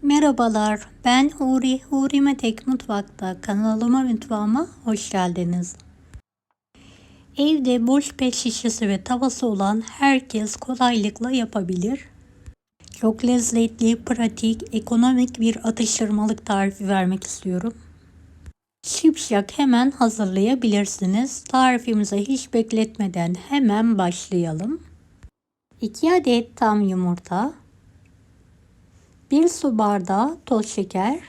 Merhabalar, ben Huri. Huri Metek Mutfak'ta kanalıma mutfağıma hoş geldiniz. Evde boş pet şişesi ve tavası olan herkes kolaylıkla yapabilir. Çok lezzetli, pratik, ekonomik bir atıştırmalık tarifi vermek istiyorum. Şipşak hemen hazırlayabilirsiniz. Tarifimize hiç bekletmeden hemen başlayalım. 2 adet tam yumurta, 1 su bardağı toz şeker,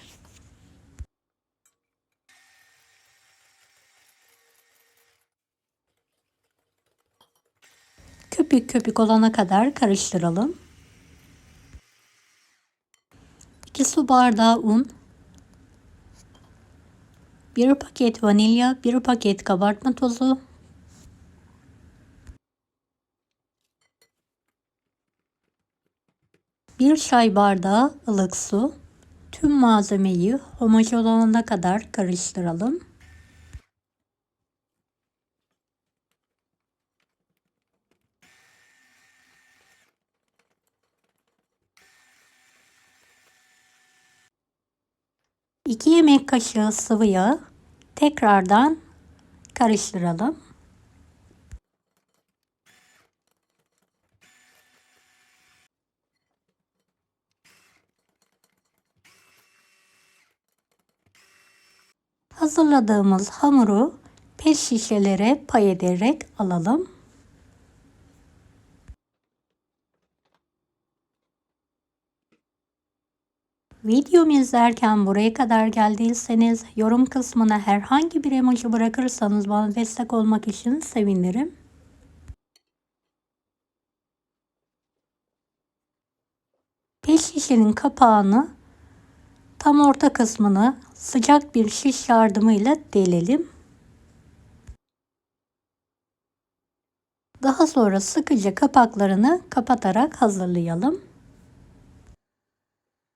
köpük köpük olana kadar karıştıralım. 2 su bardağı un, 1 paket vanilya, 1 paket kabartma tozu, 1 çay bardağı ılık su. Tüm malzemeyi homojen olana kadar karıştıralım. İki yemek kaşığı sıvı yağ tekrardan karıştıralım. Hazırladığımız hamuru pet şişelere pay ederek alalım. Videomu izlerken buraya kadar geldiyseniz yorum kısmına herhangi bir emoji bırakırsanız bana destek olmak için sevinirim. Pet şişenin kapağını tam orta kısmını sıcak bir şiş yardımıyla delelim. Daha sonra sıkıca kapaklarını kapatarak hazırlayalım.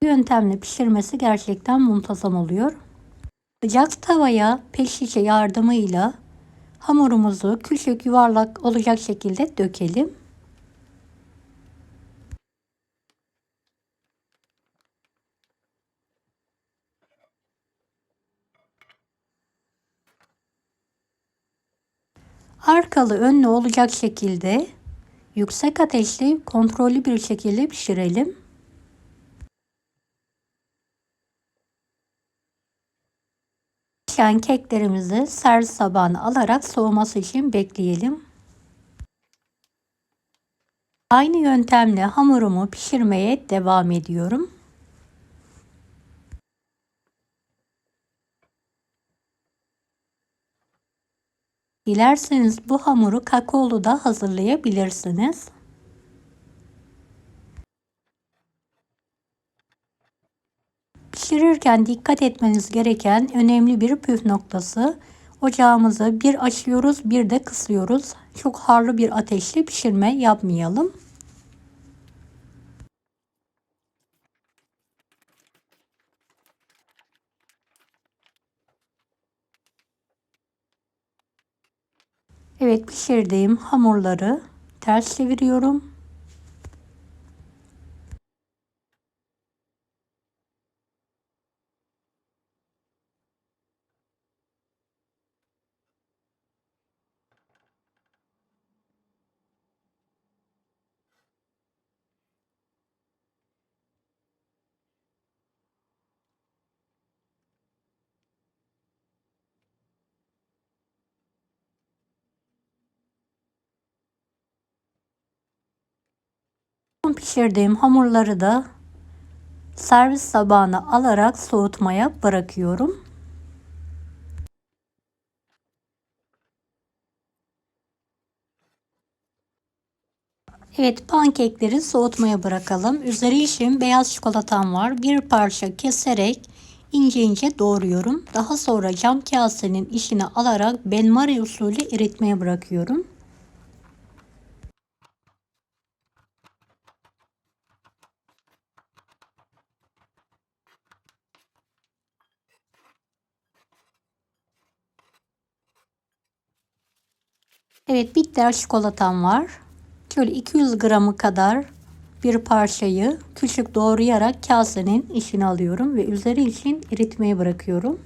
Bu yöntemle pişirmesi gerçekten muntazam oluyor. Sıcak tavaya pet şişe yardımıyla hamurumuzu küçük yuvarlak olacak şekilde dökelim. Arkalı önlü olacak şekilde yüksek ateşte kontrollü bir şekilde pişirelim. Pişen keklerimizi servis tabağına alarak soğuması için bekleyelim. Aynı yöntemle hamurumu pişirmeye devam ediyorum. Dilerseniz bu hamuru kakaolu da hazırlayabilirsiniz. Pişirirken dikkat etmeniz gereken önemli bir püf noktası. Ocağımızı bir açıyoruz, bir de kısıyoruz. Çok harlı bir ateşle pişirme yapmayalım. Evet, pişirdiğim hamurları ters çeviriyorum. Pişirdiğim hamurları da servis tabağına alarak soğutmaya bırakıyorum. Evet, pankekleri soğutmaya bırakalım. Üzeri için beyaz çikolatam var. Bir parça keserek ince ince doğruyorum. Daha sonra cam kasenin içine alarak benmari usulü eritmeye bırakıyorum. Evet, bitter çikolatam var. Şöyle 200 gramı kadar bir parçayı küçük doğrayarak kasenin içine alıyorum ve üzeri için eritmeye bırakıyorum.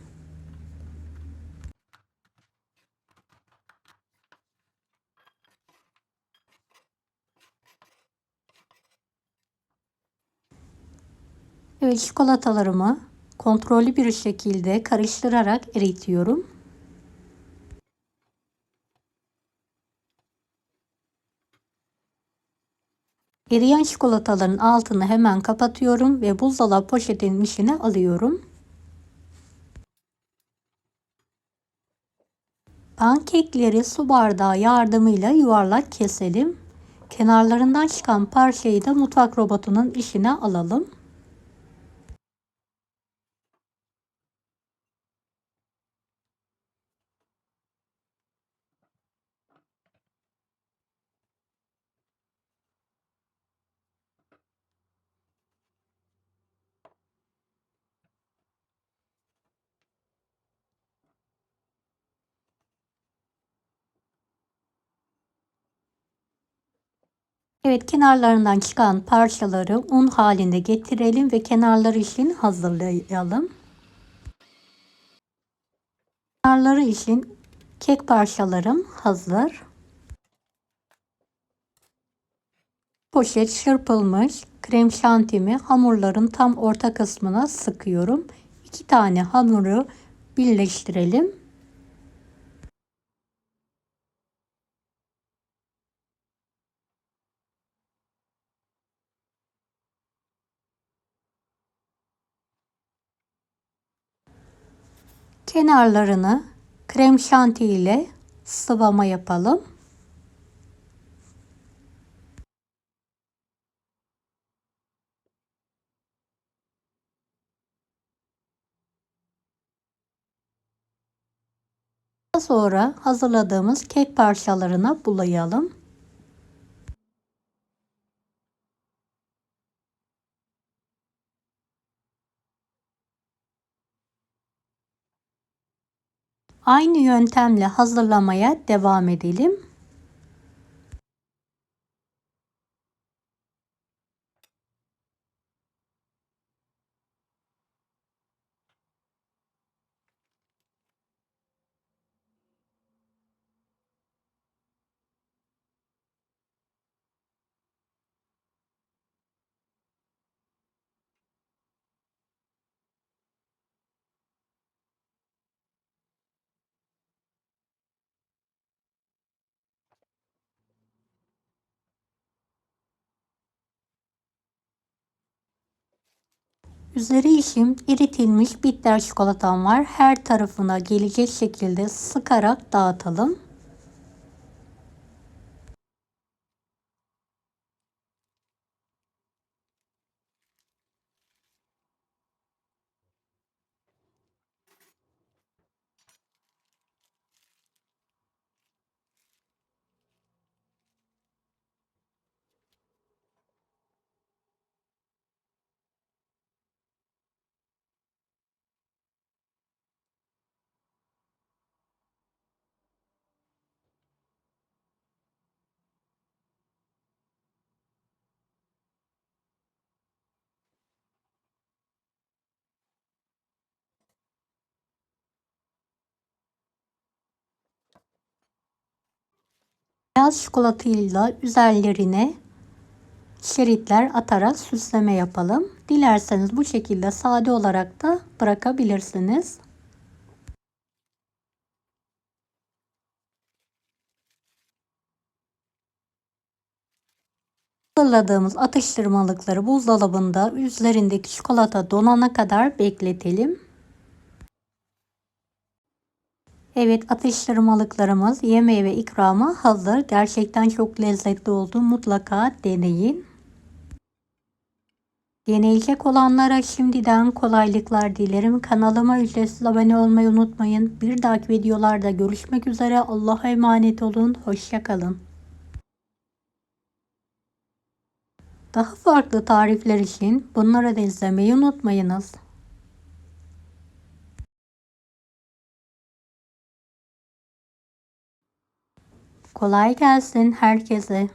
Evet, çikolatalarımı kontrollü bir şekilde karıştırarak eritiyorum. Eriyen çikolataların altını hemen kapatıyorum ve buzdolabı poşetinin içine alıyorum. Pankekleri su bardağı yardımıyla yuvarlak keselim. Kenarlarından çıkan parçayı da mutfak robotunun içine alalım. Evet, kenarlarından çıkan parçaları un halinde getirelim ve kenarları için hazırlayalım. Kenarları için kek parçalarım hazır. Poşet çırpılmış krem şantimi hamurların tam orta kısmına sıkıyorum. 2 tane hamuru birleştirelim. Kenarlarını krem şanti ile sıvama yapalım. Daha sonra hazırladığımız kek parçalarına bulayalım. Aynı yöntemle hazırlamaya devam edelim. Üzeri için eritilmiş bitter çikolatam var. Her tarafına gelecek şekilde sıkarak dağıtalım. Beyaz çikolatayla üzerlerine şeritler atarak süsleme yapalım. Dilerseniz bu şekilde sade olarak da bırakabilirsiniz. Hazırladığımız atıştırmalıkları buzdolabında üzerindeki çikolata donana kadar bekletelim. Evet, atıştırmalıklarımız yemeğe ve ikrama hazır. Gerçekten çok lezzetli oldu. Mutlaka deneyin. Deneyecek olanlara şimdiden kolaylıklar dilerim. Kanalıma ücretsiz abone olmayı unutmayın. Bir dahaki videolarda görüşmek üzere. Allah'a emanet olun. Hoşça kalın. Daha farklı tarifler için bunları da izlemeyi unutmayınız. Kolay gelsin herkese.